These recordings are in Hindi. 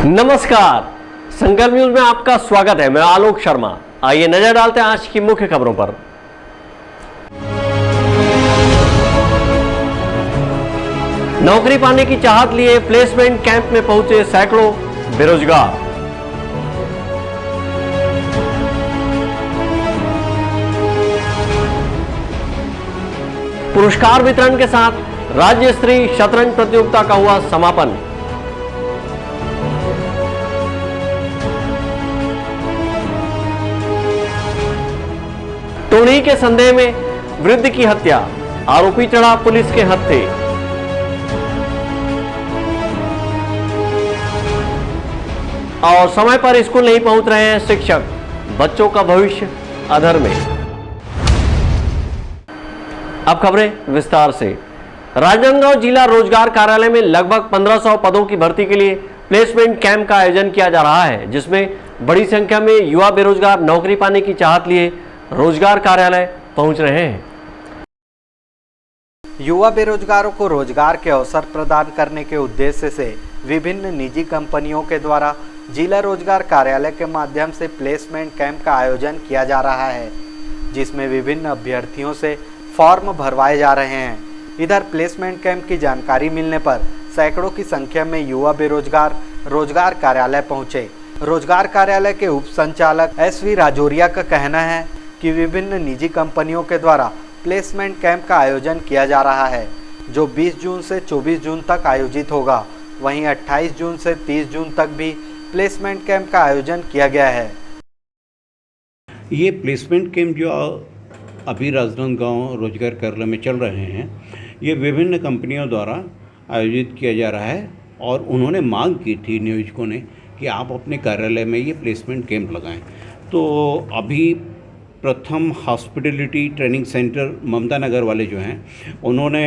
नमस्कार, संकल्प न्यूज में आपका स्वागत है। मैं आलोक शर्मा। आइए नजर डालते हैं आज की मुख्य खबरों पर। नौकरी पाने की चाहत लिए प्लेसमेंट कैंप में पहुंचे सैकड़ों बेरोजगार। पुरस्कार वितरण के साथ राज्य स्तरीय शतरंज प्रतियोगिता का हुआ समापन। टोनी के संदेह में वृद्ध की हत्या, आरोपी चढ़ा पुलिस के हत्थे। और समय पर स्कूल नहीं पहुंच रहे हैं शिक्षक, बच्चों का भविष्य अधर में। अब खबरें विस्तार से। राजनांदगांव जिला रोजगार कार्यालय में लगभग 1500 पदों की भर्ती के लिए प्लेसमेंट कैंप का आयोजन किया जा रहा है, जिसमें बड़ी संख्या में युवा बेरोजगार नौकरी पाने की चाहत लिए रोजगार कार्यालय पहुंच रहे हैं। युवा बेरोजगारों को रोजगार के अवसर प्रदान करने के उद्देश्य से विभिन्न निजी कंपनियों के द्वारा जिला रोजगार कार्यालय के माध्यम से प्लेसमेंट कैंप का आयोजन किया जा रहा है, जिसमें विभिन्न अभ्यर्थियों से फॉर्म भरवाए जा रहे हैं। इधर प्लेसमेंट कैंप की जानकारी मिलने पर सैकड़ों की संख्या में युवा बेरोजगार रोजगार कार्यालय पहुंचे। रोजगार कार्यालय के उप संचालक SV राजौरिया का कहना है कि विभिन्न निजी कंपनियों के द्वारा प्लेसमेंट कैंप का आयोजन किया जा रहा है, जो 20 जून से 24 जून तक आयोजित होगा। वहीं 28 जून से 30 जून तक भी प्लेसमेंट कैंप का आयोजन किया गया है। ये प्लेसमेंट कैंप जो अभी राजनांदगांव रोजगार कार्यालय में चल रहे हैं, ये विभिन्न कंपनियों द्वारा आयोजित किया जा रहा है और उन्होंने मांग की थी नियोजकों ने कि आप अपने कार्यालय में ये प्लेसमेंट कैंप लगाएं। तो अभी प्रथम हॉस्पिटलिटी ट्रेनिंग सेंटर ममता नगर वाले जो हैं, उन्होंने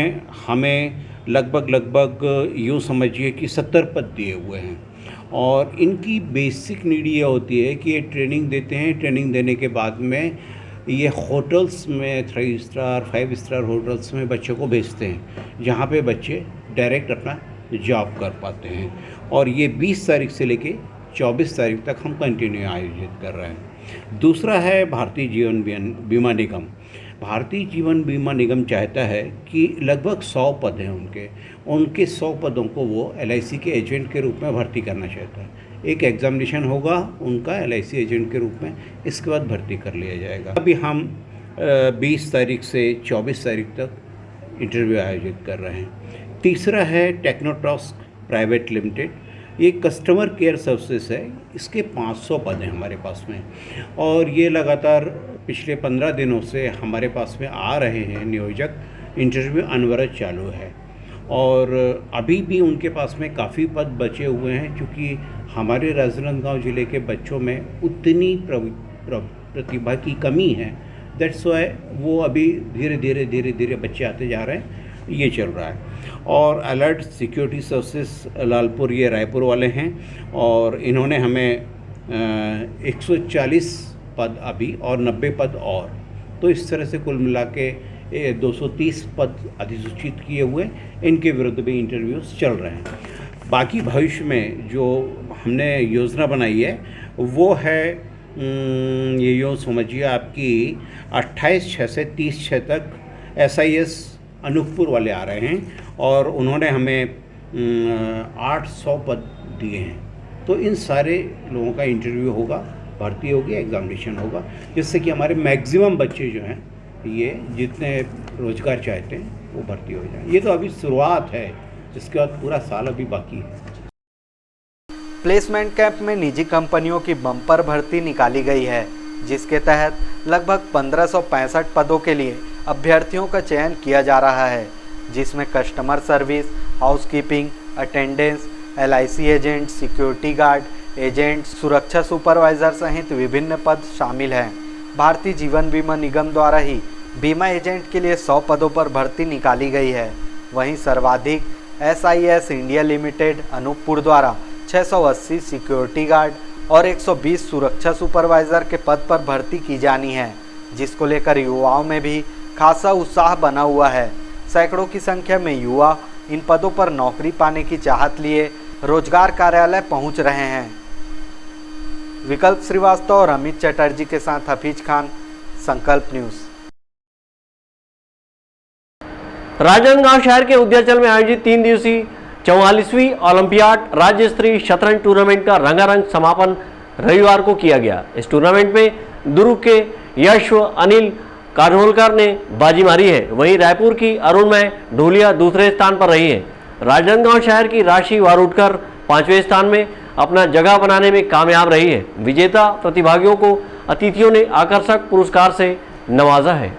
हमें लगभग यूँ समझिए कि 70 पद दिए हुए हैं और इनकी बेसिक नीड ये होती है कि ये ट्रेनिंग देते हैं। ट्रेनिंग देने के बाद में ये होटल्स में 3 स्टार 5 स्टार होटल्स में बच्चों को भेजते हैं, जहाँ पे बच्चे डायरेक्ट अपना जॉब कर पाते हैं। और ये 20 तारीख से लेके 24 तारीख तक हम कंटिन्यू आयोजित कर रहे हैं। दूसरा है भारतीय जीवन बीमा निगम। भारतीय जीवन बीमा निगम चाहता है कि लगभग 100 पद हैं उनके 100 पदों को वो LIC के एजेंट के रूप में भर्ती करना चाहता है। एक एग्जामिनेशन होगा उनका LIC एजेंट के रूप में, इसके बाद भर्ती कर लिया जाएगा। अभी हम 20 तारीख से 24 तारीख तक इंटरव्यू आयोजित कर रहे हैं। तीसरा है टेक्नोट्रॉस्क प्राइवेट लिमिटेड। ये कस्टमर केयर सर्विसेज है, इसके 500 पद हैं हमारे पास में और ये लगातार पिछले 15 दिनों से हमारे पास में आ रहे हैं नियोजक। इंटरव्यू अनवरत चालू है और अभी भी उनके पास में काफ़ी पद बचे हुए हैं, क्योंकि हमारे राजनांदगांव ज़िले के बच्चों में उतनी प्रतिभा की कमी है। दैट्स वाई वो अभी धीरे धीरे बच्चे आते जा रहे हैं, ये चल रहा है। और अलर्ट सिक्योरिटी सर्विसेज लालपुर, ये रायपुर वाले हैं और इन्होंने हमें 140 पद अभी और 90 पद और, तो इस तरह से कुल मिला के 230 पद अधिसूचित किए हुए, इनके विरुद्ध भी इंटरव्यूज़ चल रहे हैं। बाकी भविष्य में जो हमने योजना बनाई है वो है, ये यूँ समझिए आपकी 28/6 से 30/6 तक SIS अनूपपुर वाले आ रहे हैं और उन्होंने हमें 800 पद दिए हैं। तो इन सारे लोगों का इंटरव्यू होगा, भर्ती होगी, एग्जामिनेशन होगा, जिससे कि हमारे मैक्सिमम बच्चे जो हैं, ये जितने रोजगार चाहते हैं वो भर्ती हो जाए। ये तो अभी शुरुआत है, इसके बाद पूरा साल अभी बाकी है। प्लेसमेंट कैंप में निजी कंपनियों की बम्पर भर्ती निकाली गई है, जिसके तहत लगभग 1565 पदों के लिए अभ्यर्थियों का चयन किया जा रहा है, जिसमें customer service, housekeeping, attendance, LIC agent, security guard, agent, सुरक्षा सुपरवाइज़र सहित विभिन्न पद शामिल हैं। भारतीय जीवन बीमा निगम द्वारा ही बीमा एजेंट के लिए 100 पदों पर भर्ती निकाली गई है। वहीं सर्वाधिक SIS इंडिया लिमिटेड अनूपपुर द्वारा 680 सिक्योरिटी गार्ड और 120 सुरक्षा सुपरवाइज़र के पद पर भर्ती की जानी है, जिसको लेकर युवाओं में भी खासा उत्साह बना हुआ है। सैकड़ों की संख्या में युवा इन पदों पर नौकरी पाने की चाहत लिए रोजगार कार्यालय पहुंच रहे हैं। विकल्प श्रीवास्तव और अमित चटर्जी के साथ हफीज खान, संकल्प न्यूज। राजनांदगांव शहर के उद्याचल में आयोजित 3 दिवसीय 44वीं ओलंपियाड राज्य स्तरीय शतरंज टूर्नामेंट का रंगारंग समापन रविवार को किया गया। इस टूर्नामेंट में दुर्ग के यश अनिल कान्होलकर ने बाजी मारी है, वहीं रायपुर की अरुणमय ढोलिया दूसरे स्थान पर रही है। राजनांदगांव शहर की राशि वारुटकर 5वें स्थान में अपना जगह बनाने में कामयाब रही है। विजेता प्रतिभागियों को अतिथियों ने आकर्षक पुरस्कार से नवाजा है।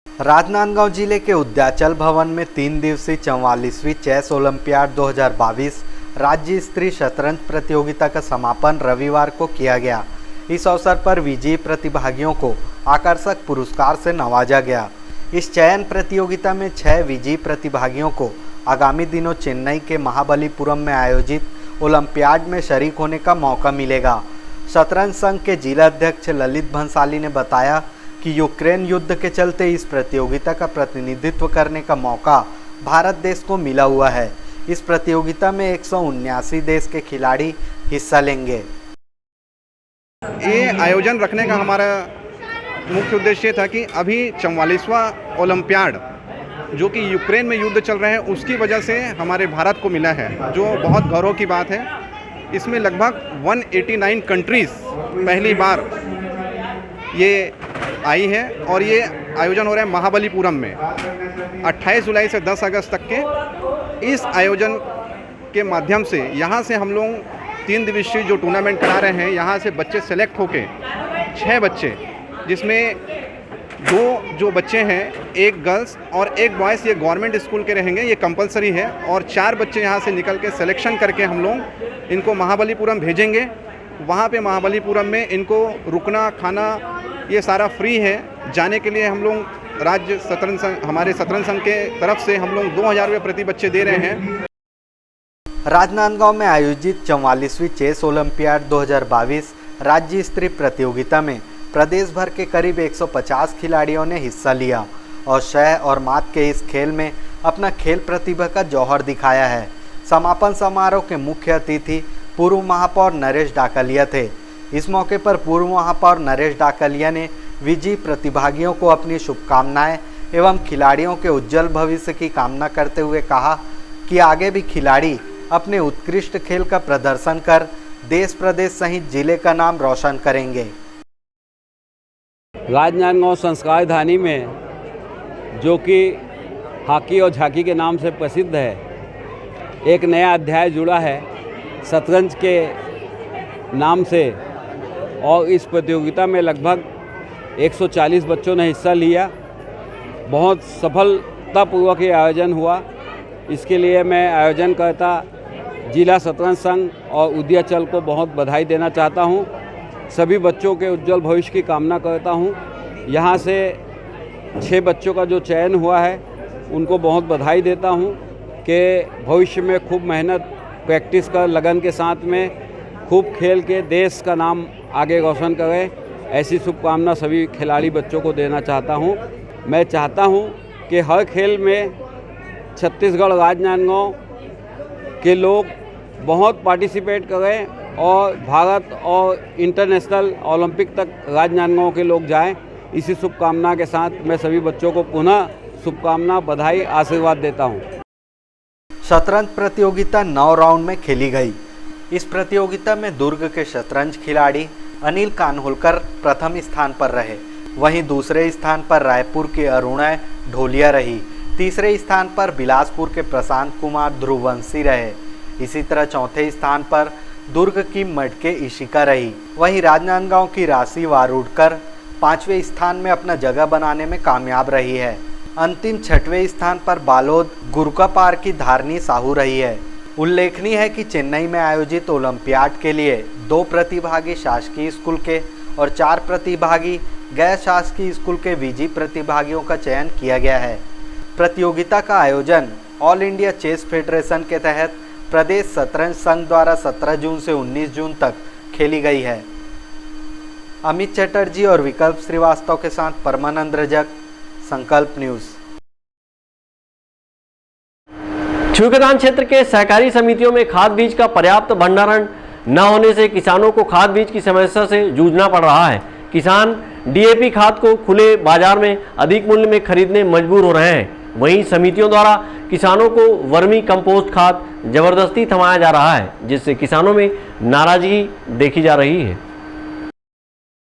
राजनांदगांव जिले के उद्याचल भवन में 3 दिवसीय 44वीं चेस ओलंपियाड 2022 राज्य स्तरीय शतरंज प्रतियोगिता का समापन रविवार को किया गया। इस अवसर पर विजयी प्रतिभागियों को आकर्षक पुरस्कार से नवाजा गया। इस चयन प्रतियोगिता में 6 विजयी प्रतिभागियों को आगामी दिनों चेन्नई के महाबलीपुरम में आयोजित ओलंपियाड में शरीक होने का मौका मिलेगा। शतरंज संघ के जिला अध्यक्ष ललित भंसाली ने बताया कि यूक्रेन युद्ध के चलते इस प्रतियोगिता का प्रतिनिधित्व करने का मौका भारत देश को मिला हुआ है। इस प्रतियोगिता में 179 देश के खिलाड़ी हिस्सा लेंगे। ये आयोजन रखने का हमारा मुख्य उद्देश्य था कि अभी 44वां ओलंपियाड जो कि यूक्रेन में युद्ध चल रहे हैं उसकी वजह से हमारे भारत को मिला है, जो बहुत गौरव की बात है। इसमें लगभग 189 कंट्रीज़ पहली बार ये आई है और ये आयोजन हो रहा है महाबलीपुरम में 28 जुलाई से 10 अगस्त तक के। इस आयोजन के माध्यम से यहाँ से हम लोग 3 दिवसीय जो टूर्नामेंट करा रहे हैं, यहाँ से बच्चे सेलेक्ट होके 6 बच्चे, जिसमें 2 जो बच्चे हैं, 1 गर्ल्स और 1 बॉयज़, ये गवर्नमेंट स्कूल के रहेंगे, ये कंपलसरी है। और 4 बच्चे यहाँ से निकल के सिलेक्शन करके हम लोग इनको महाबलीपुरम भेजेंगे। वहाँ पे महाबलीपुरम में इनको रुकना, खाना ये सारा फ्री है। जाने के लिए हम लोग राज्य शतरंज संघ, हमारे शतरंज संघ के तरफ से हम लोग 2000 रुपये प्रति बच्चे दे रहे हैं। राजनांदगांव में आयोजित 44वीं चेस ओलंपियाड 2022 राज्य स्तरीय प्रतियोगिता में प्रदेश भर के करीब 150 खिलाड़ियों ने हिस्सा लिया और शह और मात के इस खेल में अपना खेल प्रतिभा का जौहर दिखाया है। समापन समारोह के मुख्य अतिथि पूर्व महापौर नरेश डाकलिया थे। इस मौके पर पूर्व महापौर नरेश डाकलिया ने विजयी प्रतिभागियों को अपनी शुभकामनाएं एवं खिलाड़ियों के उज्जवल भविष्य की कामना करते हुए कहा कि आगे भी खिलाड़ी अपने उत्कृष्ट खेल का प्रदर्शन कर देश प्रदेश सहित जिले का नाम रोशन करेंगे। राजनांदगांव संस्कार धानी में, जो कि हॉकी और झांकी के नाम से प्रसिद्ध है, एक नया अध्याय जुड़ा है शतरंज के नाम से। और इस प्रतियोगिता में लगभग 140 बच्चों ने हिस्सा लिया। बहुत सफलतापूर्वक ये आयोजन हुआ। इसके लिए मैं आयोजनकर्ता जिला शतरंज संघ और उद्याचल को बहुत बधाई देना चाहता हूँ। सभी बच्चों के उज्जवल भविष्य की कामना करता हूँ। यहाँ से 6 बच्चों का जो चयन हुआ है उनको बहुत बधाई देता हूँ कि भविष्य में खूब मेहनत, प्रैक्टिस कर, लगन के साथ में खूब खेल के देश का नाम आगे रोशन करें। ऐसी शुभकामना सभी खिलाड़ी बच्चों को देना चाहता हूँ। मैं चाहता हूँ कि हर खेल में छत्तीसगढ़ राजनांदगांव के लोग बहुत पार्टिसिपेट करें और भारत और इंटरनेशनल ओलंपिक तक राजनांदगांव के लोग जाएं। इसी शुभकामना के साथ मैं सभी बच्चों को पुनः शुभकामना, बधाई, आशीर्वाद देता हूं। शतरंज प्रतियोगिता 9 राउंड में खेली गई। इस प्रतियोगिता में दुर्ग के शतरंज खिलाड़ी अनिल कान्होलकर प्रथम स्थान पर रहे। वहीं दूसरे स्थान पर रायपुर की अरुणमय ढोलिया रही। तीसरे स्थान पर बिलासपुर के प्रशांत कुमार ध्रुववंशी रहे। इसी तरह चौथे स्थान पर दुर्ग की मटके इशिका रही। वहीं राजनांदगांव की राशि वारुटकर 5वें स्थान में अपना जगह बनाने में कामयाब रही है। अंतिम 6वें स्थान पर बालोद गुरकापार की धारनी साहू रही है। उल्लेखनीय है कि चेन्नई में आयोजित ओलंपियाड के लिए 2 प्रतिभागी शासकीय स्कूल के और 4 प्रतिभागी गैर शासकीय स्कूल के विजयी प्रतिभागियों का चयन किया गया है। प्रतियोगिता का आयोजन ऑल इंडिया चेस फेडरेशन के तहत प्रदेश शतरंज संघ द्वारा 17 जून से 19 जून तक खेली गई है। अमित चटर्जी और विकल्प श्रीवास्तव के साथ परमानंद रजक, संकल्प न्यूज़। छुईखदान क्षेत्र के सहकारी समितियों में खाद बीज का पर्याप्त भंडारण न होने से किसानों को खाद बीज की समस्या से जूझना पड़ रहा है। किसान डीएपी खाद को खुले बाजार में अधिक मूल्य में खरीदने मजबूर हो रहे हैं। वहीं समितियों द्वारा किसानों को वर्मी कंपोस्ट खाद जबरदस्ती थमाया जा रहा है, जिससे किसानों में नाराजगी देखी जा रही है।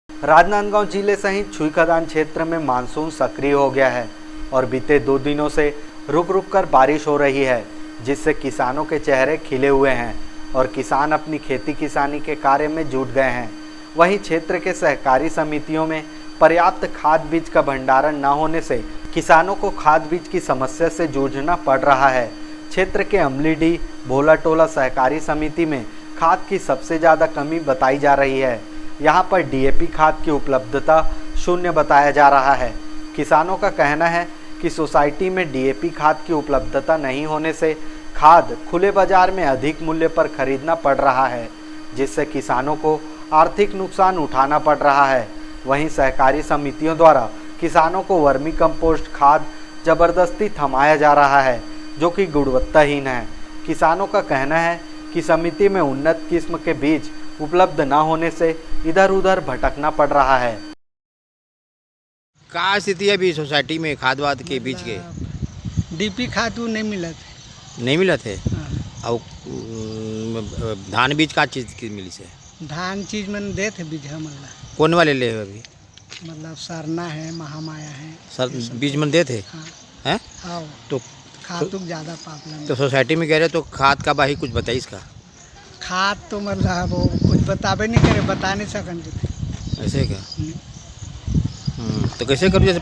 राजनांदगांव जिले सहित छुईखदान क्षेत्र में मानसून सक्रिय हो गया है और बीते 2 दिनों से रुक रुक कर बारिश हो रही है, जिससे किसानों के चेहरे खिले हुए हैं और किसान अपनी खेती किसानी के कार्य में जुट गए हैं। वहीं क्षेत्र के सहकारी समितियों में पर्याप्त खाद बीज का भंडारण न होने से किसानों को खाद बीज की समस्या से जूझना पड़ रहा है। क्षेत्र के अमलीडीह भोलाटोला सहकारी समिति में खाद की सबसे ज़्यादा कमी बताई जा रही है। यहाँ पर डीएपी खाद की उपलब्धता शून्य बताया जा रहा है। किसानों का कहना है कि सोसाइटी में डीएपी खाद की उपलब्धता नहीं होने से खाद खुले बाजार में अधिक मूल्य पर खरीदना पड़ रहा है, जिससे किसानों को आर्थिक नुकसान उठाना पड़ रहा है। वहीं सहकारी समितियों द्वारा किसानों को वर्मी कंपोस्ट खाद जबरदस्ती थमाया जा रहा है, जो कि गुणवत्ताहीन है। किसानों का कहना है कि समिति में उन्नत किस्म के बीज उपलब्ध न होने से इधर उधर भटकना पड़ रहा है। का स्थिति है अभी सोसाइटी में खाद वाद के बीज के? डीपी खाद नहीं मिलत नहीं मिला थे। हाँ। और धान बीज का चीज़ की मिली से? धान चीज मन देत है बीज मतलब कौन वाले ले हो अभी? मतलब सरना है, महामाया है, सर बीज मन दे थे हाँ। हैं? आओ तो खाद तो ज़्यादा प्रॉब्लम तो सोसाइटी में कह रहे तो खाद का बाही कुछ बताइए इसका। खाद तो मतलब वो कुछ बताबे नहीं करे, बता नहीं सकन थे। ऐसे क्या? तो कैसे करूँ? जैसे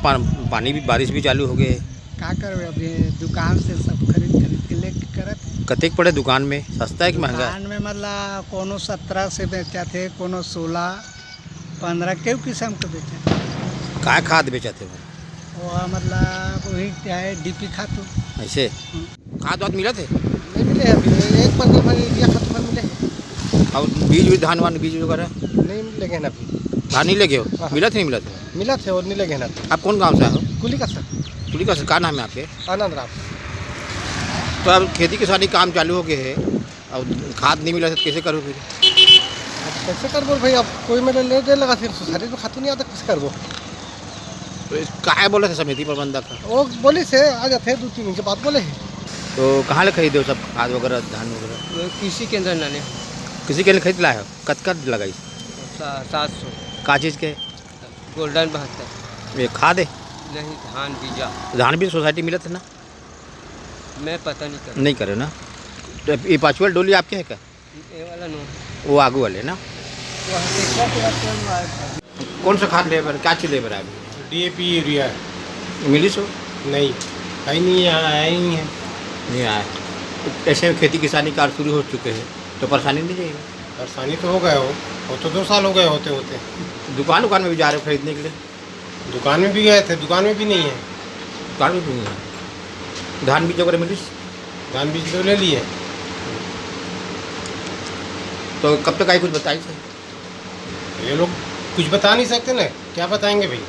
पानी भी बारिश भी चालू हो गए, का करवे अभी दुकान से सब खरीद के लेके करत। कतेक पड़े दुकान में? सस्ता है कि महंगा? दुकान में मतलब कोनो 17 से बेचा थे, कोनो 16, 15 के किस्म के बेचा। का खाद बेचा थे वो मतलब वही क्या है डीपी खाद तो ऐसे खाद वाद मिला थे? नहीं मिले अभी, एक पंद्रह में इंडिया खाद में मिले और बीज भी धान वान बीज वगैरह नहीं मिलेंगे ना अभी। धान नहीं लगे हो? मिला थे नहीं मिला थे? मिला थे और नहीं लगे ना। आप कौन गाँव से आए हो? कुली का सर कुली का क्या नाम है आपके? आनंद राम। तो अब खेती किसानी काम चालू हो गए है और खाद नहीं मिला तो कैसे करो फिर? कैसे कर बोल भाई, अब कोई मेरे ले दे लगा फिर सोसाइटी में खातू नहीं आता, कैसे कर वो? तो कहाँ बोले थे समिति प्रबंधक? वो बोली से आ जाते 2-3 दिन के बाद बोले है। तो कहाँ ले खरीदे हो सब खाद वगैरह धान वगैरह? कृषि केंद्र नाने किसी के लिए खरीद लाए हो? कद लगाई? 700 का चीज़ के? गोल्डन 72 ये खाद है? नहीं धान बीजा। धान भी सोसाइटी मिला था ना? मैं पता नहीं कर नहीं करे ना। तो ये पाँचवा डोली आपके है क्या? ये वाला नो वो आगू वाले ना? कौन सा खाद ले क्या चीज़ ले रहा है? डीएपी यूरिया मिली सो? नहीं कहीं नहीं यहाँ आया ही है। नहीं आया। ऐसे में खेती किसानी कार्य शुरू हो चुके हैं तो परेशानी नहीं जाएगी? परेशानी तो हो गए हो तो 2 साल हो गए होते होते। दुकान में भी जा रहे हो खरीदने के लिए? दुकान में भी गए थे, दुकान में भी नहीं है। दुकान में भी नहीं है। धान बीज वगैरह मिली? धान बीज तो ले लिए। तो कब तक आई कुछ बताइए सर? ये लोग कुछ बता नहीं सकते ना, क्या बताएंगे भाई।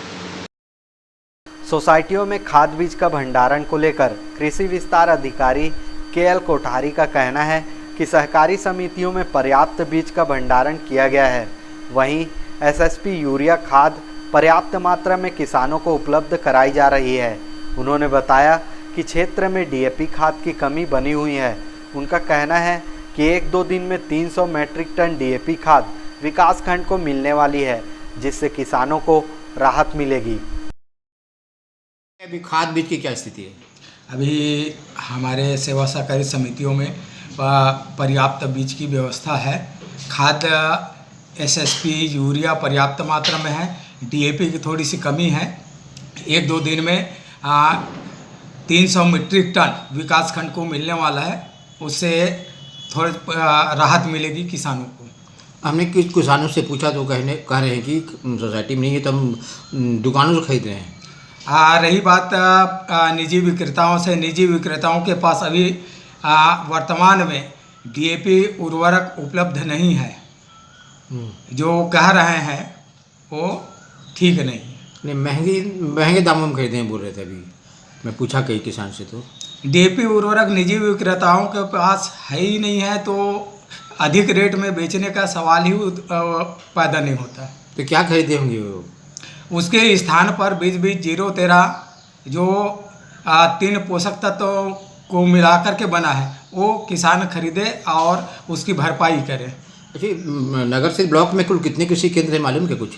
सोसाइटियों में खाद बीज का भंडारण को लेकर कृषि विस्तार अधिकारी केएल कोठारी का कहना है कि सहकारी समितियों में पर्याप्त बीज का भंडारण किया गया है। वहीं एसएसपी यूरिया खाद पर्याप्त मात्रा में किसानों को उपलब्ध कराई जा रही है। उन्होंने बताया कि क्षेत्र में डीएपी खाद की कमी बनी हुई है। उनका कहना है कि 1-2 दिन में 300 मैट्रिक टन डीएपी खाद विकासखंड को मिलने वाली है, जिससे किसानों को राहत मिलेगी। अभी खाद बीज की क्या स्थिति है? अभी हमारे सेवा सहकारी समितियों में पर्याप्त बीज की व्यवस्था है। खाद एसएसपी यूरिया पर्याप्त मात्रा में है, डीएपी की थोड़ी सी कमी है। 1-2 दिन में 300 मीट्रिक टन विकासखंड को मिलने वाला है, उससे थोड़ी राहत मिलेगी किसानों को। हमने कुछ किसानों से पूछा तो कह रहे हैं कि सोसाइटी में नहीं है तो हम दुकानों से खरीद रहे हैं। रही बात निजी विक्रेताओं से, निजी विक्रेताओं के पास अभी वर्तमान में डीएपी उर्वरक उपलब्ध नहीं है। जो कह रहे हैं वो ठीक नहीं है। नहीं महंगे दामों में खरीदे हैं बोल रहे थे। अभी मैं पूछा कई किसान से तो डीएपी उर्वरक निजी विक्रेताओं के पास है ही नहीं है, तो अधिक रेट में बेचने का सवाल ही पैदा नहीं होता। तो क्या खरीदे होंगे वो? उसके स्थान पर 20-20-0-13 जो 3 पोषक तत्वों को मिलाकर के बना है वो किसान खरीदे और उसकी भरपाई करे। अच्छा, नगर से ब्लॉक में कुल कितने कृषि केंद्र है, मालूम क्या कुछ?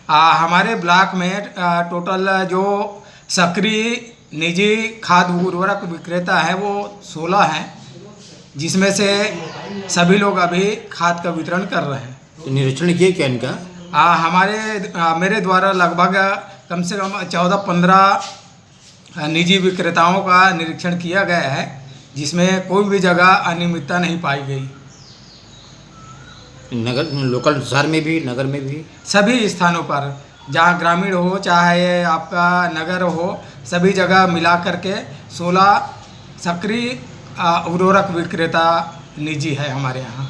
हमारे ब्लॉक में टोटल जो सक्रिय निजी खाद उर्वरक विक्रेता है वो 16 हैं, जिसमें से सभी लोग अभी खाद का वितरण कर रहे हैं। तो निरीक्षण किए क्या इनका? मेरे द्वारा लगभग कम से कम 14-15 निजी विक्रेताओं का निरीक्षण किया गया है, जिसमें कोई भी जगह अनियमितता नहीं पाई गई। नगर लोकल शहर में भी, नगर में भी, सभी स्थानों पर, जहाँ ग्रामीण हो चाहे आपका नगर हो, सभी जगह मिला करके 16 सक्रिय उर्वरक विक्रेता निजी है हमारे यहाँ।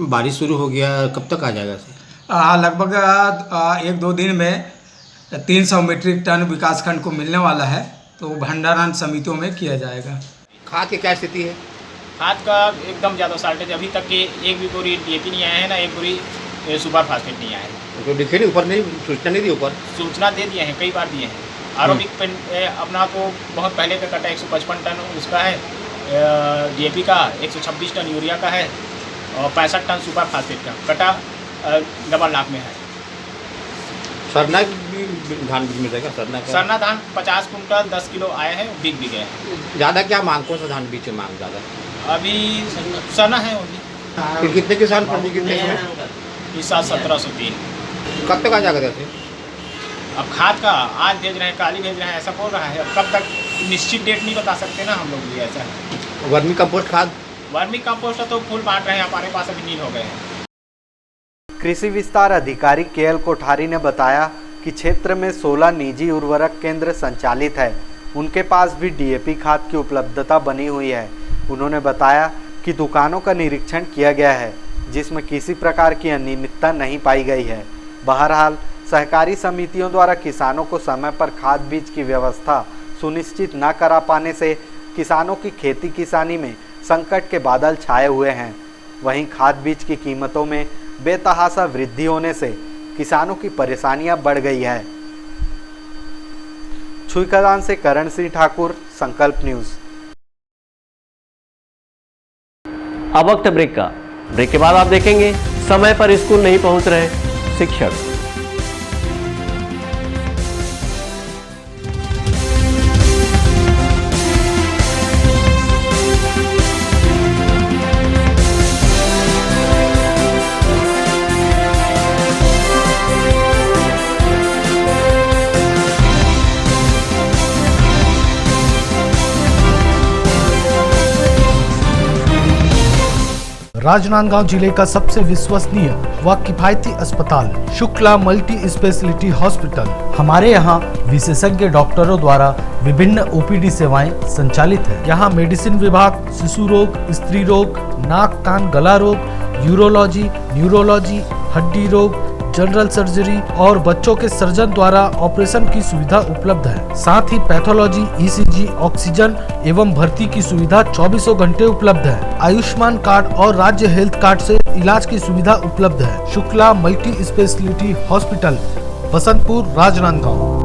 बारिश शुरू हो गया, कब तक आ जाएगा? लगभग 1-2 दिन में 300 मीट्रिक टन विकासखंड को मिलने वाला है, तो भंडारण समितियों में किया जाएगा। खाद की क्या स्थिति है? खाद का एकदम ज़्यादा शॉर्टेज, अभी तक के एक भी बोरी डीएपी नहीं आया है ना, एक बोरी सुपर फास्फेट नहीं आया है। तो लिखे नहीं ऊपर, नहीं सूचना नहीं दी ऊपर? सूचना दे दिए हैं, कई बार दिए हैं। आरोपिक अपना तो बहुत पहले का कटा 155 टन उसका है डीएपी का, 126 टन यूरिया का है और 65 टन सुपर फास्फेट का कटा डबल लाख में है। सरना भी धान मिल जाएगा? सरना धान 50 कुंटल 10 किलो आए हैं, बिक भी गए हैं। ज़्यादा क्या मांग, कौन सा धान बीच में मांग ज़्यादा? अभी सरना है ओनली। फिर कितने किसान पड़ कितने इस साल 1703। कब तक आ जाएगा जैसे? अब खाद का आज भेज रहे हैं, काली भेज रहे हैं, ऐसा बोल रहा है। अब कब तक निश्चित डेट नहीं बता सकते ना हम लोग भी। ऐसा है वर्मी कंपोस्ट खाद, वर्मी कंपोस्ट तो फुल बांट रहे हैं, हमारे पास अभी नील हो गए हैं। कृषि विस्तार अधिकारी केएल कोठारी ने बताया कि क्षेत्र में 16 निजी उर्वरक केंद्र संचालित है, उनके पास भी डीएपी खाद की उपलब्धता बनी हुई है। उन्होंने बताया कि दुकानों का निरीक्षण किया गया है, जिसमें किसी प्रकार की अनियमितता नहीं पाई गई है। बहरहाल सहकारी समितियों द्वारा किसानों को समय पर खाद बीज की व्यवस्था सुनिश्चित न करा पाने से किसानों की खेती किसानी में संकट के बादल छाए हुए हैं। वहीं खाद बीज की कीमतों में बेतहाशा वृद्धि होने से किसानों की परेशानियां बढ़ गई है। छुईखदान से करण सिंह ठाकुर, संकल्प न्यूज। अब वक्त ब्रेक का। ब्रेक के बाद आप देखेंगे समय पर स्कूल नहीं पहुंच रहे शिक्षक। राजनांदगांव जिले का सबसे विश्वसनीय व किफायती अस्पताल शुक्ला मल्टी स्पेशलिटी हॉस्पिटल। हमारे यहाँ विशेषज्ञ डॉक्टरों द्वारा विभिन्न ओपीडी सेवाएं संचालित है। यहाँ मेडिसिन विभाग, शिशु रोग, स्त्री रोग, नाक कान गला रोग, यूरोलॉजी, न्यूरोलॉजी, हड्डी रोग, जनरल सर्जरी और बच्चों के सर्जन द्वारा ऑपरेशन की सुविधा उपलब्ध है। साथ ही पैथोलॉजी, ईसीजी, ऑक्सीजन एवं भर्ती की सुविधा 24 घंटे उपलब्ध है। आयुष्मान कार्ड और राज्य हेल्थ कार्ड से इलाज की सुविधा उपलब्ध है। Shukla multi speciality hospital, Basantpur, Rajnandgaon.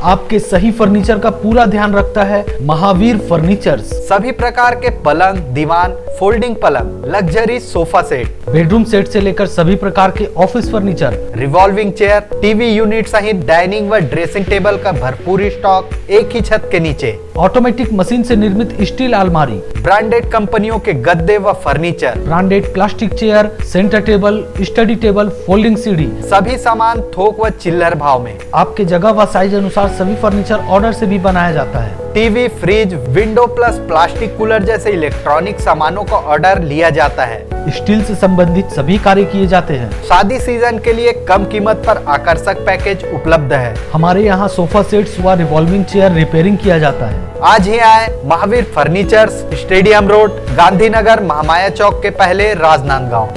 आपके सही फर्नीचर का पूरा ध्यान रखता है महावीर फर्नीचर्स। सभी प्रकार के पलंग, दीवान, फोल्डिंग पलंग, luxury sofa set, bedroom set से लेकर सभी प्रकार के office furniture, revolving chair, TV unit सहित डाइनिंग व ड्रेसिंग टेबल का भरपूर स्टॉक एक ही छत के नीचे। ऑटोमेटिक मशीन से निर्मित स्टील अलमारी, ब्रांडेड कंपनियों के गद्दे व furniture, branded plastic chair, centre table, study table, folding सीढ़ी, सभी सामान थोक व चिल्लर भाव में। आपके जगह व साइज अनुसार सभी फर्नीचर ऑर्डर से भी बनाया जाता है। TV, fridge, window plus plastic cooler जैसे इलेक्ट्रॉनिक सामानों का ऑर्डर लिया जाता है। स्टील से संबंधित सभी कार्य किए जाते हैं। शादी सीजन के लिए कम कीमत पर आकर्षक पैकेज उपलब्ध है। हमारे यहाँ सोफा सेट्स व रिवॉल्विंग चेयर रिपेयरिंग किया जाता है। आज ही आए Mahavir furnitures, stadium road, Gandhinagar, Mahamaya Chowk के पहले, राजनांदगांव।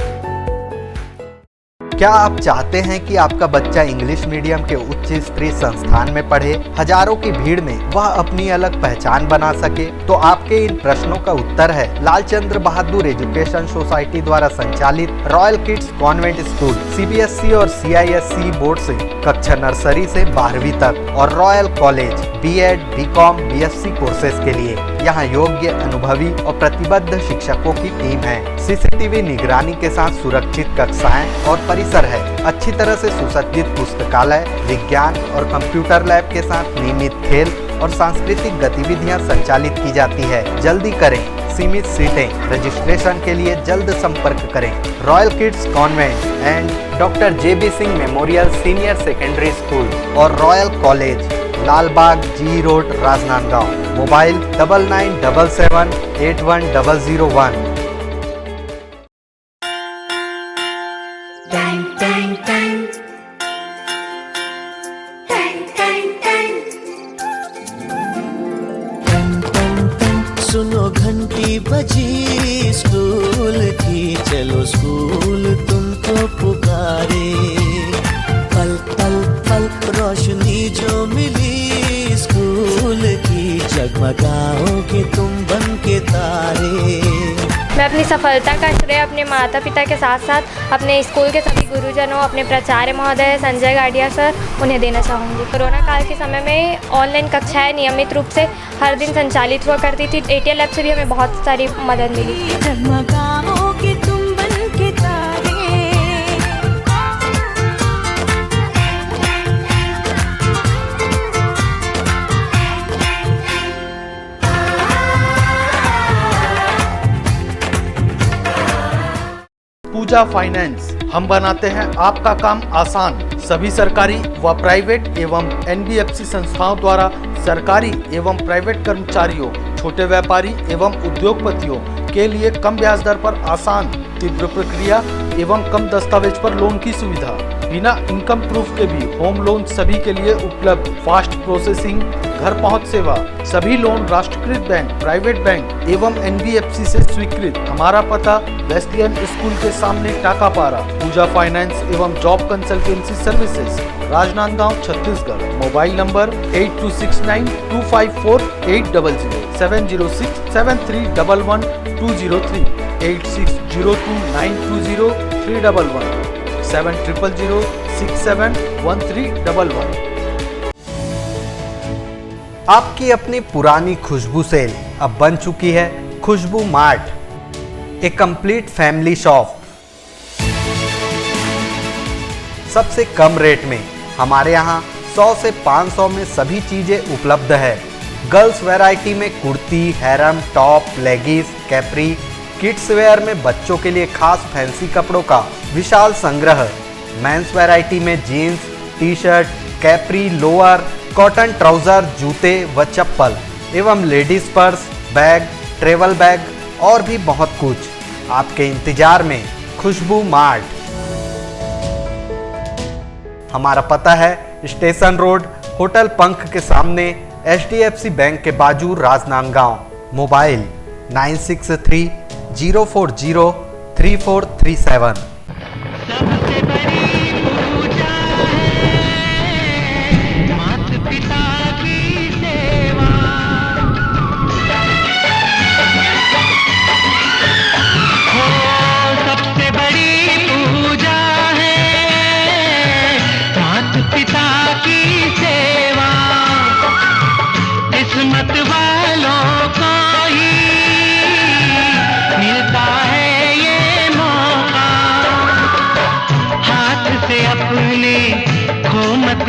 क्या आप चाहते हैं कि आपका बच्चा इंग्लिश मीडियम के उच्च स्तरीय संस्थान में पढ़े, हजारों की भीड़ में वह अपनी अलग पहचान बना सके? तो आपके इन प्रश्नों का उत्तर है लालचंद्र बहादुर एजुकेशन सोसाइटी द्वारा संचालित royal kids convent school CBSE और CISE बोर्ड से कक्षा नर्सरी से 12वीं तक और royal college B.Ed, B.Com, BSc courses के लिए। यहाँ योग्य, अनुभवी और प्रतिबद्ध शिक्षकों की टीम है। CCTV निगरानी के साथ सुरक्षित कक्षाएं और परिसर है। अच्छी तरह से सुसज्जित पुस्तकालय, विज्ञान और कंप्यूटर लैब के साथ नियमित खेल और सांस्कृतिक गतिविधियां संचालित की जाती है। जल्दी करें, सीमित सीटें। रजिस्ट्रेशन के लिए जल्द संपर्क करें। Royal kids convent and doctor JB Singh memorial senior secondary school और royal college, Lalbagh G road, Rajnandgaon. Mobile 9977 81001। सुनो घंटी बजी स्कूल की, चलो स्कूल तुमको पुकारे। पल पल पल रोशनी जो मिली स्कूल की, जगमगाओगे तुम बन के तारे। मैं अपनी सफलता का श्रेय अपने माता पिता के साथ साथ अपने स्कूल के सभी गुरुजनों, अपने प्राचार्य महोदय संजय गाडिया सर, उन्हें देना चाहूँगी। कोरोना काल के समय में ऑनलाइन कक्षाएं नियमित रूप से हर दिन संचालित हुआ करती थी। ATL लैब से भी हमें बहुत सारी मदद मिली। जगमगाओगे तुम बन के तारे। पूजा फाइनेंस, हम बनाते हैं आपका काम आसान। सभी सरकारी व प्राइवेट एवं NBFC संस्थाओं द्वारा सरकारी एवं प्राइवेट कर्मचारियों, छोटे व्यापारी एवं उद्योगपतियों के लिए कम ब्याज दर पर आसान, तीव्र प्रक्रिया एवं कम दस्तावेज पर लोन की सुविधा। बिना इनकम प्रूफ के भी होम लोन सभी के लिए उपलब्ध। फास्ट प्रोसेसिंग, घर पहुंच सेवा। सभी लोन राष्ट्रीयकृत बैंक, प्राइवेट बैंक एवं NBFC से स्वीकृत। हमारा पता वेस्लियन स्कूल के सामने टाकापारा। पूजा फाइनेंस एवं job consultancy services, Rajnandgaon, Chhattisgarh. Mobile number 8269254800, 70673111203, 8602920311, 7006713111। आपकी अपनी पुरानी खुशबू सेल अब बन चुकी है खुशबू मार्ट, ए कंप्लीट फैमिली शॉप। सबसे कम रेट में हमारे यहाँ 100 से 500 में सभी चीजें उपलब्ध है। गर्ल्स वैरायटी में kurti, harem, top, leggings, capri. Kids wear में बच्चों के लिए खास फैंसी कपड़ों का विशाल संग्रह। मेंस वैरायटी में jeans, T-shirt, capri, lower, cotton trouser, जूते व चप्पल एवं ladies purse, bag, travel bag और भी बहुत कुछ आपके इंतजार में खुशबू मार्ट। हमारा पता है स्टेशन रोड, होटल पंख के सामने, HDFC बैंक के बाजू, राजनांदगांव। मोबाइल 9630403437।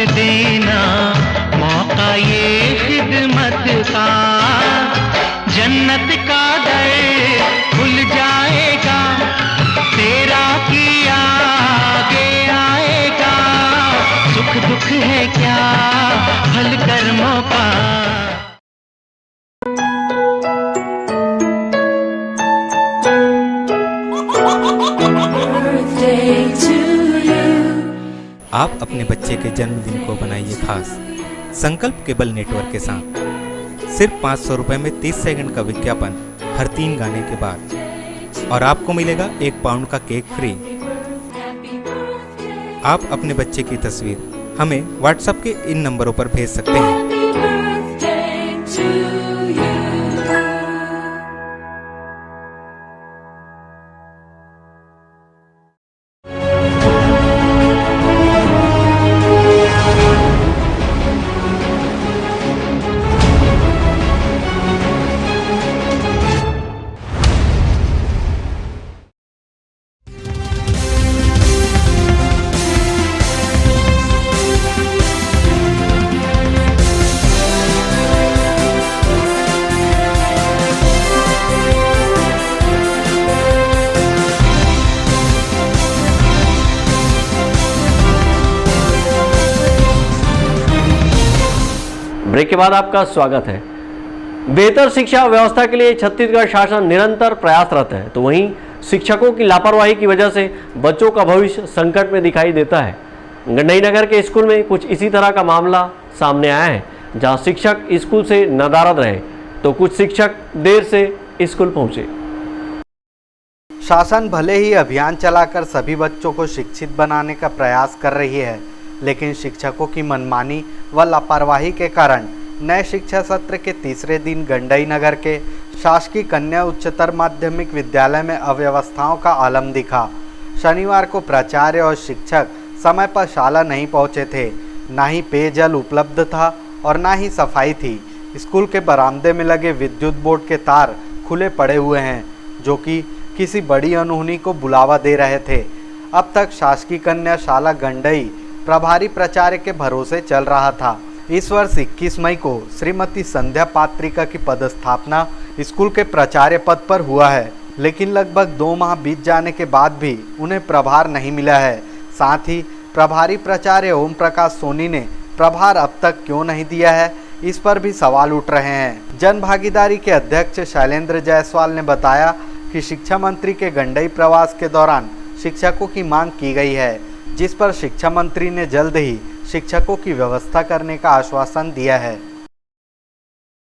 देना मौका ये खिदमत का, जन्नत का दर खुल जाएगा, तेरा किया आगे आएगा। सुख दुख है क्या हल कर्मों का। आप अपने बच्चे के जन्मदिन को बनाइए खास संकल्प केबल नेटवर्क के साथ। सिर्फ 500 रुपये में 30 सेकंड का विज्ञापन हर 3 गाने के बाद, और आपको मिलेगा 1 पाउंड का केक फ्री। आप अपने बच्चे की तस्वीर हमें व्हाट्सएप के इन नंबरों पर भेज सकते हैं। ब्रेक के बाद आपका स्वागत है। बेहतर शिक्षा व्यवस्था के लिए छत्तीसगढ़ शासन निरंतर प्रयासरत है, तो वहीं शिक्षकों की लापरवाही की वजह से बच्चों का भविष्य संकट में दिखाई देता है। गंडई नगर के स्कूल में कुछ इसी तरह का मामला सामने आया है, जहां शिक्षक स्कूल से नदारद रहे तो कुछ शिक्षक देर से स्कूल पहुंचे। शासन भले ही अभियान चलाकर सभी बच्चों को शिक्षित बनाने का प्रयास कर रही है, लेकिन शिक्षकों की मनमानी व लापरवाही के कारण नए शिक्षा सत्र के तीसरे दिन गंडई नगर के शासकीय कन्या उच्चतर माध्यमिक विद्यालय में अव्यवस्थाओं का आलम दिखा। शनिवार को प्राचार्य और शिक्षक समय पर शाला नहीं पहुंचे थे, ना ही पेयजल उपलब्ध था और ना ही सफाई थी। स्कूल के बरामदे में लगे विद्युत बोर्ड के तार खुले पड़े हुए हैं, जो कि किसी बड़ी अनहोनी को बुलावा दे रहे थे। अब तक शासकीय कन्या शाला गंडई प्रभारी प्राचार्य के भरोसे चल रहा था। इस वर्ष 21 मई को श्रीमती संध्या पात्रिका की पदस्थापना स्कूल के प्राचार्य पद पर हुआ है, लेकिन लगभग 2 माह बीत जाने के बाद भी उन्हें प्रभार नहीं मिला है। साथ ही प्रभारी प्राचार्य ओम प्रकाश सोनी ने प्रभार अब तक क्यों नहीं दिया है, इस पर भी सवाल उठ रहे हैं। जन भागीदारी के अध्यक्ष शैलेंद्र जायसवाल ने बताया कि शिक्षा मंत्री के गंडई प्रवास के दौरान शिक्षकों की मांग की गई है, जिस पर शिक्षा मंत्री ने जल्द ही शिक्षकों की व्यवस्था करने का आश्वासन दिया है।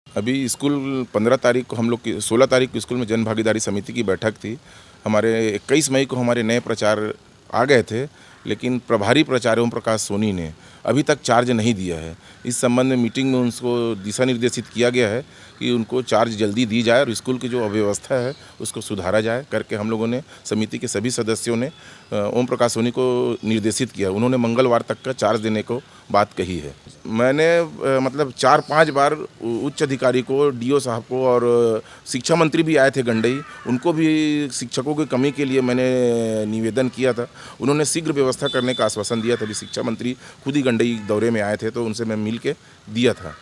अभी स्कूल 15 तारीख को हम लोग की 16 तारीख को स्कूल में जन भागीदारी समिति की बैठक थी। हमारे 21 मई को हमारे नए प्राचार्य आ गए थे, लेकिन प्रभारी प्राचार्य ओम प्रकाश सोनी ने अभी तक चार्ज नहीं दिया है। इस संबंध में मीटिंग में उनको दिशा निर्देशित किया गया है कि उनको चार्ज जल्दी दी जाए और स्कूल की जो अव्यवस्था है उसको सुधारा जाए करके हम लोगों ने समिति के सभी सदस्यों ने ओम प्रकाश सोनी को निर्देशित किया। उन्होंने मंगलवार तक का चार्ज देने को बात कही है। मैंने मतलब 4-5 बार उच्च अधिकारी को, डीओ साहब को और शिक्षा मंत्री भी आए थे गंडई, उनको भी शिक्षकों की कमी के लिए मैंने निवेदन किया था। उन्होंने शीघ्र व्यवस्था करने का आश्वासन दिया था। अभी शिक्षा मंत्री खुद ही गंडई दौरे में आए थे, तो उनसे मैं मिल के दिया था।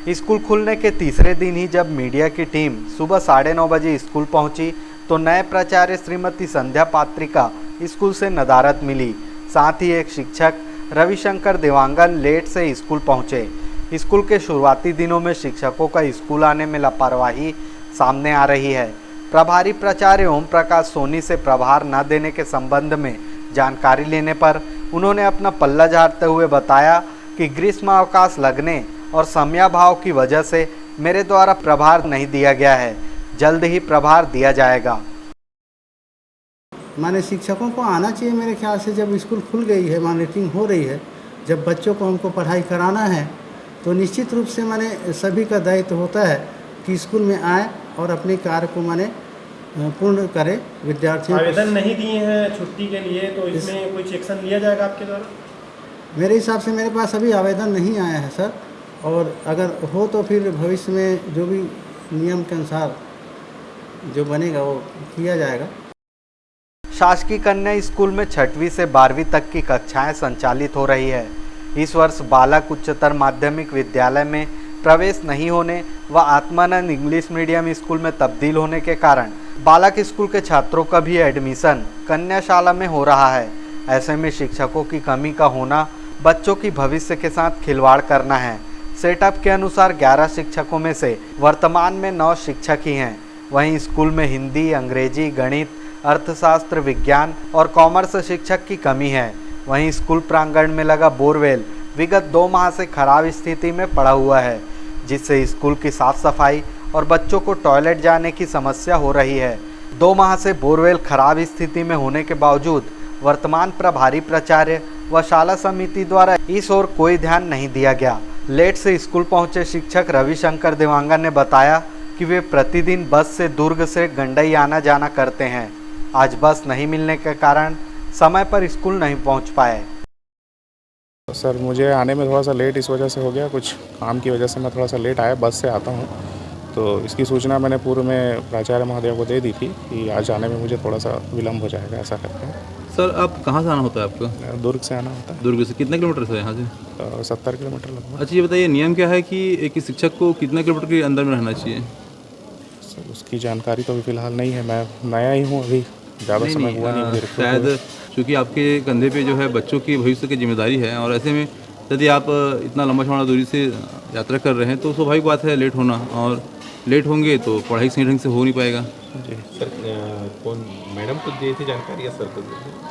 स्कूल खुलने के तीसरे दिन ही जब मीडिया की टीम सुबह 9:30 बजे स्कूल पहुंची तो नए प्राचार्य श्रीमती संध्या पात्रिका स्कूल से नदारद मिली। साथ ही एक शिक्षक रविशंकर देवांगन लेट से स्कूल पहुंचे। स्कूल के शुरुआती दिनों में शिक्षकों का स्कूल आने में लापरवाही सामने आ रही है। प्रभारी प्राचार्य ओम प्रकाश सोनी से प्रभार न देने के संबंध में जानकारी लेने पर उन्होंने अपना पल्ला झाड़ते हुए बताया कि ग्रीष्म अवकाश लगने और समयाभाव की वजह से मेरे द्वारा प्रभार नहीं दिया गया है, जल्द ही प्रभार दिया जाएगा। माने शिक्षकों को आना चाहिए मेरे ख्याल से। जब स्कूल खुल गई है, मॉनिटरिंग हो रही है, जब बच्चों को हमको पढ़ाई कराना है तो निश्चित रूप से माने सभी का दायित्व होता है कि स्कूल में आए और अपने कार्य को माने पूर्ण करे। विद्यार्थियों आवेदन नहीं दिए हैं छुट्टी के लिए, तो इसमें कुछ एक्शन लिया जाएगा आपके द्वारा? मेरे हिसाब से मेरे पास अभी आवेदन नहीं आया है सर, और अगर हो तो फिर भविष्य में जो भी नियम के अनुसार जो बनेगा वो किया जाएगा। शासकीय कन्या स्कूल में 6वीं से 12वीं तक की कक्षाएं संचालित हो रही है। इस वर्ष बालक उच्चतर माध्यमिक विद्यालय में प्रवेश नहीं होने व आत्मानंद इंग्लिश मीडियम स्कूल में तब्दील होने के कारण बालक स्कूल के छात्रों का भी एडमिशन कन्याशाला में हो रहा है। ऐसे में शिक्षकों की कमी का होना बच्चों की भविष्य के साथ खिलवाड़ करना है। सेटअप के अनुसार 11 शिक्षकों में से वर्तमान में 9 शिक्षक ही हैं। वहीं स्कूल में हिंदी, अंग्रेजी, गणित, अर्थशास्त्र, विज्ञान और कॉमर्स शिक्षक की कमी है। वहीं स्कूल प्रांगण में लगा बोरवेल विगत 2 माह से खराब स्थिति में पड़ा हुआ है, जिससे स्कूल की साफ सफाई और बच्चों को टॉयलेट जाने की समस्या हो रही है। 2 माह से बोरवेल खराब स्थिति में होने के बावजूद वर्तमान प्रभारी प्राचार्य व शाला समिति द्वारा इस ओर कोई ध्यान नहीं दिया गया। लेट से स्कूल पहुंचे शिक्षक रविशंकर देवांगा ने बताया कि वे प्रतिदिन बस से दुर्ग से गंडई आना जाना करते हैं। आज बस नहीं मिलने के कारण समय पर स्कूल नहीं पहुंच पाए। सर मुझे आने में थोड़ा सा लेट इस वजह से हो गया, कुछ काम की वजह से मैं थोड़ा सा लेट आया, बस से आता हूँ। तो इसकी सूचना मैंने पूर्व में प्राचार्य महोदय को दे दी थी कि आज आने में मुझे थोड़ा सा विलम्ब हो जाएगा, ऐसा करते हैं। सर आप कहाँ से आना होता है आपको? दुर्ग से आना होता है। दुर्ग से कितने किलोमीटर से यहाँ से? 70 किलोमीटर लगभग। अच्छा ये बताइए नियम क्या है कि एक शिक्षक को कितने किलोमीटर के अंदर में रहना चाहिए? सर उसकी जानकारी तो अभी फ़िलहाल नहीं है, मैं नया ही हूँ, अभी ज़्यादा समय हुआ नहीं मुझे। शायद चूँकि आपके कंधे पे जो है बच्चों की भविष्य की जिम्मेदारी है और ऐसे में यदि आप इतना लंबा चौड़ा दूरी से यात्रा कर रहे हैं तो स्वाभाविक बात है लेट होना, और लेट होंगे तो पढ़ाई सही ढंग से हो नहीं पाएगा। जी सर कौन मैडम को दी थी जानकारी या सर को?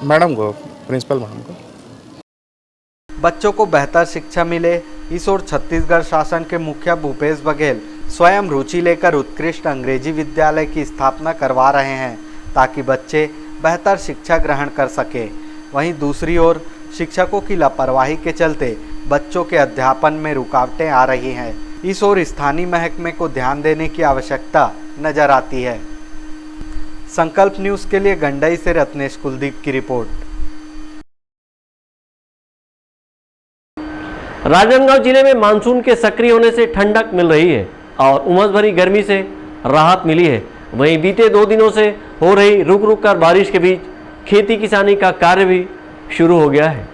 मैडम को, प्रिंसिपल मैडम को। बच्चों को बेहतर शिक्षा मिले इस ओर छत्तीसगढ़ शासन के मुखिया भूपेश बघेल स्वयं रुचि लेकर उत्कृष्ट अंग्रेजी विद्यालय की स्थापना करवा रहे हैं ताकि बच्चे बेहतर शिक्षा ग्रहण कर सके। वहीं दूसरी ओर शिक्षकों की लापरवाही के चलते बच्चों के अध्यापन में रुकावटें आ रही हैं। इस ओर स्थानीय महकमे को ध्यान देने की आवश्यकता नजर आती है। संकल्प न्यूज़ के लिए गंडई से रत्नेश कुलदीप की रिपोर्ट। राजनांदगांव जिले में मानसून के सक्रिय होने से ठंडक मिल रही है और उमस भरी गर्मी से राहत मिली है। वहीं बीते 2 दिनों से हो रही रुक रुक कर बारिश के बीच खेती किसानी का कार्य भी शुरू हो गया है।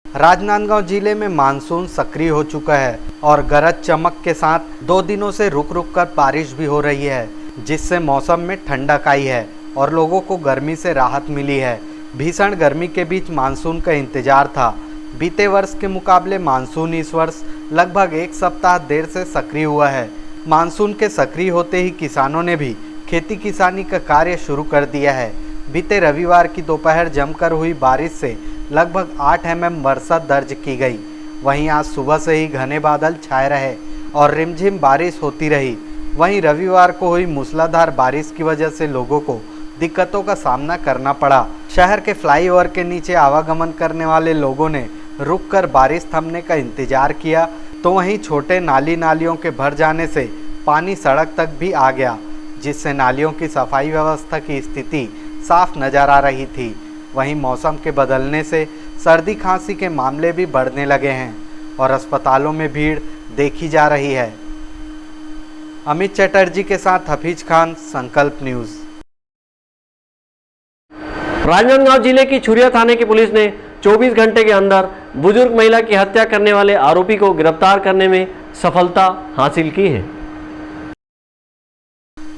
राजनांदगांव जिले में मानसून सक्रिय हो चुका है और गरज चमक के साथ 2 दिनों से रुक रुक कर बारिश भी हो रही है, जिससे मौसम में ठंडक आई है और लोगों को गर्मी से राहत मिली है। भीषण गर्मी के बीच मानसून का इंतजार था। बीते वर्ष के मुकाबले मानसून इस वर्ष लगभग 1 सप्ताह देर से सक्रिय हुआ है। मानसून के सक्रिय होते ही किसानों ने भी खेती किसानी का कार्य शुरू कर दिया है। बीते रविवार की दोपहर जमकर हुई बारिश से लगभग 8 mm वर्षा दर्ज की गई। वहीं आज सुबह से ही घने बादल छाए रहे और रिमझिम बारिश होती रही। वहीं रविवार को हुई मूसलाधार बारिश की वजह से लोगों को दिक्कतों का सामना करना पड़ा। शहर के फ्लाईओवर के नीचे आवागमन करने वाले लोगों ने रुककर बारिश थमने का इंतजार किया, तो वहीं छोटे नालियों के भर जाने से पानी सड़क तक भी आ गया, जिससे नालियों की सफाई व्यवस्था की स्थिति साफ नजर आ रही थी। वहीं मौसम के बदलने से सर्दी खांसी के मामले भी बढ़ने लगे हैं और अस्पतालों में भीड़ देखी जा रही है। अमित चटर्जी के साथ हफीज खान, संकल्प न्यूज़। राजनांदगांव जिले की छुरिया थाने की पुलिस ने 24 घंटे के अंदर बुजुर्ग महिला की हत्या करने वाले आरोपी को गिरफ्तार करने में सफलता हासिल की है।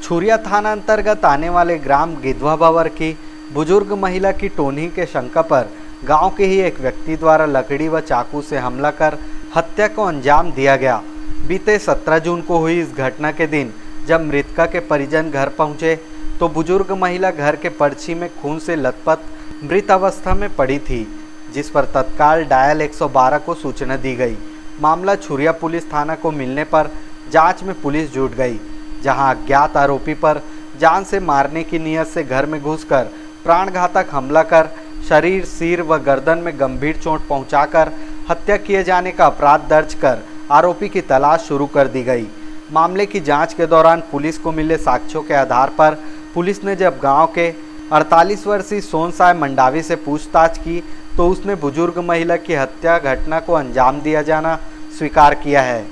छुरिया थाना अंतर्गत आने वाले ग्राम गिधवा भवर की बुजुर्ग महिला की टोनी के शंका पर गांव के ही एक व्यक्ति द्वारा लकड़ी व चाकू से हमला कर हत्या को अंजाम दिया गया। बीते 17 जून को हुई इस घटना के दिन जब मृतका के परिजन घर पहुंचे तो बुजुर्ग महिला घर के पर्ची में खून से लथपथ मृत अवस्था में पड़ी थी, जिस पर तत्काल डायल 112 को सूचना दी गई। मामला छुरिया पुलिस थाना को मिलने पर जांच में पुलिस जुट गई, जहां अज्ञात आरोपी पर जान से मारने की नीयत से घर में घुसकर प्राणघातक हमला कर शरीर, सिर व गर्दन में गंभीर चोट पहुंचाकर हत्या किए जाने का अपराध दर्ज कर आरोपी की तलाश शुरू कर दी गई। मामले की जांच के दौरान पुलिस को मिले साक्ष्यों के आधार पर पुलिस ने जब गांव के 48 वर्षीय सोनसाय मंडावी से पूछताछ की तो उसने बुजुर्ग महिला की हत्या घटना को अंजाम दिया जाना स्वीकार किया है।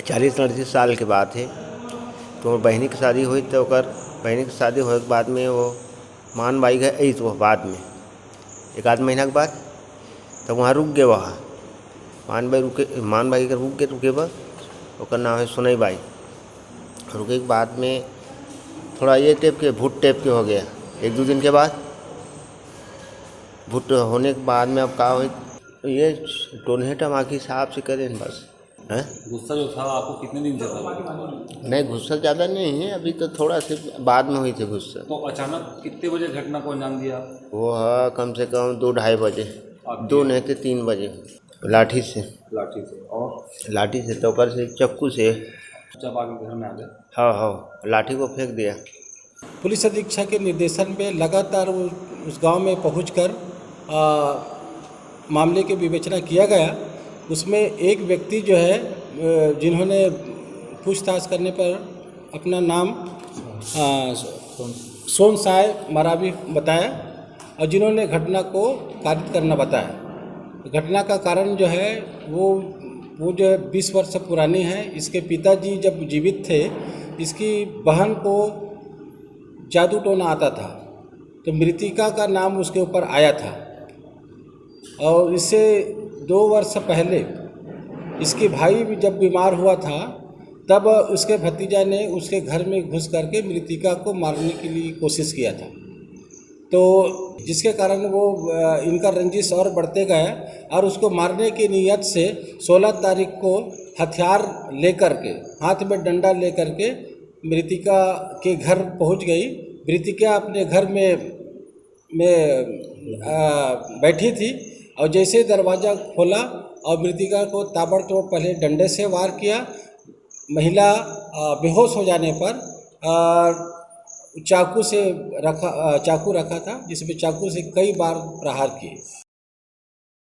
40-38 साल के बाद है तो बहनी की शादी हुई तो बहनी की शादी होने के बाद में वो मान बाई गए तो बाद में 1 महीना के बाद तो वहाँ रुक गए। वहाँ मान बाई के रुके बस उसका नाम है सुनई बाई। रुके के बाद में थोड़ा ये टाइप के भुट टाइप के हो गया। 1-2 दिन के बाद भुट होने के बाद में अब का हो ये टोनहेटा माँ के हिसाब से करें बस। गुस्सा जो था आपको कितने दिन से था? नहीं गुस्सा ज़्यादा नहीं है, अभी तो थोड़ा से बाद में हुई थी गुस्सा। तो अचानक कितने बजे घटना को अंजाम दिया? वो है कम से कम 2-2:30 बजे, 2 नहीं थे 3 बजे। लाठी से और लाठी से तो से चाकू से जब आगे घर में आ गए। हाँ लाठी को फेंक दिया। पुलिस अधीक्षक के निर्देशन पे लगातार उस गांव में पहुंचकर मामले की विवेचना किया गया। उसमें एक व्यक्ति जो है जिन्होंने पूछताछ करने पर अपना नाम सोन साय मरावी बताया और जिन्होंने घटना को कारित करना बताया। घटना का कारण जो है वो जो है 20 वर्ष पुरानी है। इसके पिताजी जब जीवित थे, इसकी बहन को जादू टोना आता था, तो मृतिका का नाम उसके ऊपर आया था और इससे 2 वर्ष पहले इसके भाई भी जब बीमार हुआ था, तब उसके भतीजा ने उसके घर में घुस करके मृतिका को मारने के लिए कोशिश किया था। तो जिसके कारण वो इनका रंजिश और बढ़ते गए और उसको मारने की नीयत से 16 तारीख को हथियार लेकर के, हाथ में डंडा लेकर के मृतिका के घर पहुंच गई। मृतिका अपने घर में बैठी थी और जैसे दरवाज़ा खोला और मृतिका को ताबड़तोड़ पहले डंडे से वार किया। महिला बेहोश हो जाने पर चाकू रखा था, जिसमें चाकू से कई बार प्रहार किए।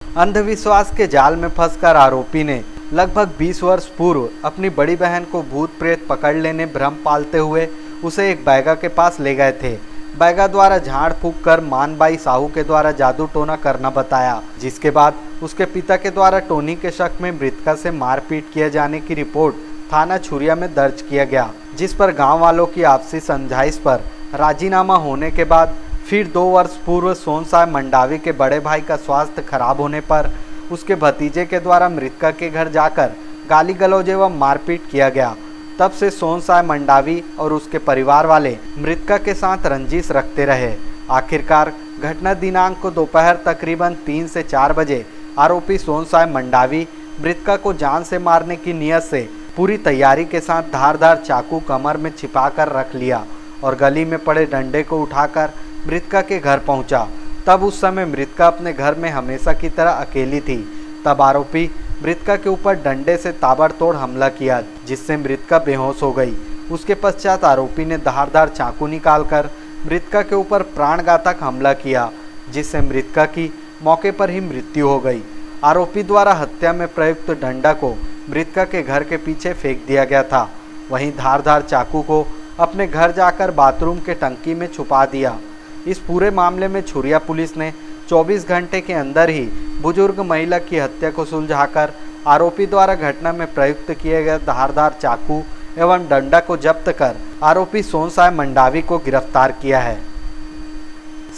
अंधविश्वास के जाल में फंसकर आरोपी ने लगभग 20 वर्ष पूर्व अपनी बड़ी बहन को भूत प्रेत पकड़ लेने भ्रम पालते हुए उसे एक बैगा के पास ले गए थे। बैगा द्वारा झाड़ फूंक कर मानबाई साहू के द्वारा जादू टोना करना बताया, जिसके बाद उसके पिता के द्वारा टोनी के शक में मृतका से मारपीट किए जाने की रिपोर्ट थाना छुरिया में दर्ज किया गया, जिस पर गांव वालों की आपसी समझाइश पर राजीनामा होने के बाद फिर 2 वर्ष पूर्व सोनसाय मंडावी के बड़े भाई का स्वास्थ्य खराब होने पर उसके भतीजे के द्वारा मृतका के घर जाकर गाली गलौज एवं मारपीट किया गया। तब से सोनसाय मंडावी और उसके परिवार वाले मृतका के साथ रंजिश रखते रहे। आखिरकार घटना दिनांक को दोपहर तकरीबन 3 से 4 बजे आरोपी सोनसाय मंडावी मृतका को जान से मारने की नियत से पूरी तैयारी के साथ धारदार चाकू कमर में छिपाकर रख लिया और गली में पड़े डंडे को उठाकर मृतका के घर पहुंचा। तब उस समय मृतका अपने घर में हमेशा की तरह अकेली थी। तब आरोपी मृतका के ऊपर डंडे से ताबड़तोड़ हमला किया, जिससे मृतका बेहोश हो गई। उसके पश्चात आरोपी ने धारदार चाकू निकालकर मृतका के ऊपर प्राणघातक हमला किया, जिससे मृतका की मौके पर ही मृत्यु हो गई। आरोपी द्वारा हत्या में प्रयुक्त डंडा को मृतका के घर के पीछे फेंक दिया गया था। वहीं धारदार चाकू को अपने घर जाकर बाथरूम के टंकी में छुपा दिया। इस पूरे मामले में छुरिया पुलिस ने 24 घंटे के अंदर ही बुजुर्ग महिला की हत्या को सुलझाकर आरोपी द्वारा घटना में प्रयुक्त किए गए धारदार चाकू एवं डंडा को जब्त कर आरोपी सोनसाय मंडावी को गिरफ्तार किया है।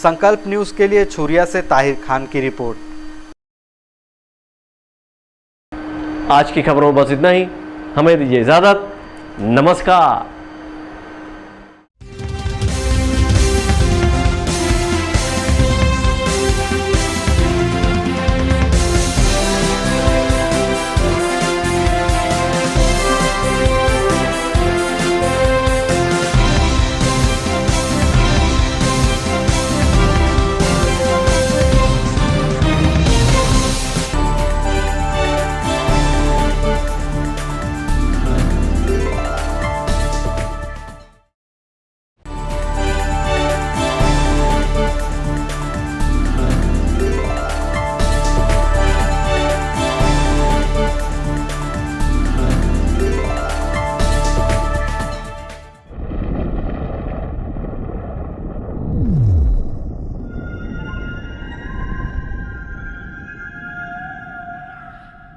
संकल्प न्यूज़ के लिए छुरिया से ताहिर खान की रिपोर्ट। आज की खबरों में बस इतना ही। हमें दीजिए इजाजत। नमस्कार।